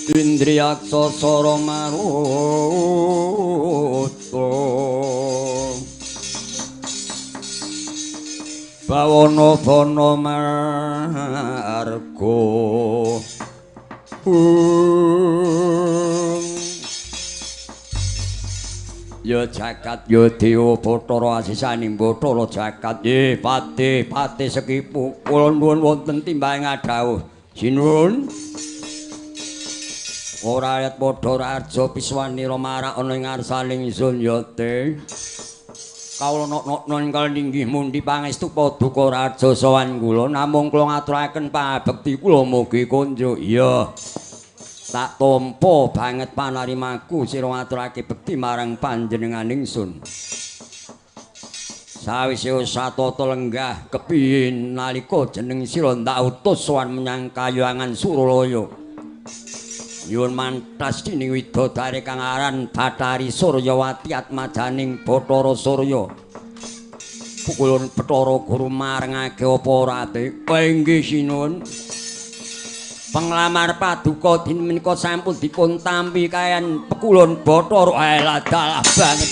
Indriyaksa sara maruta bawana bana marga ya jagat ya dewa Bathara asisaning Bathara jagat nggih pati sekipu kula nuwun wonten timbangan dawuh sinuwun ora ayat padha raja piswanira marak ana ing ngarsaning ingsun ya te kawula nok ninggal ninggih mundi pangestu paduka raja sowan kula namung kula ngaturaken pangabekti kula mugi konjo iya tak tampa banget panarimaku sira ngaturake bekti marang panjenengan ingsun sawise satata lenggah kepiye nalika jeneng sira ndak utus sowan menyang Kayuwangan Suralaya nyuwun mantas dening widodari kang aran Bathari Suryawati atmajaning Bathara Surya pukulun Bathara Guru marengake apa ora ate inggih sinuwun penglamar paduka din menika sampun dipun tampi kayan pekulun Bathara alah dalah banget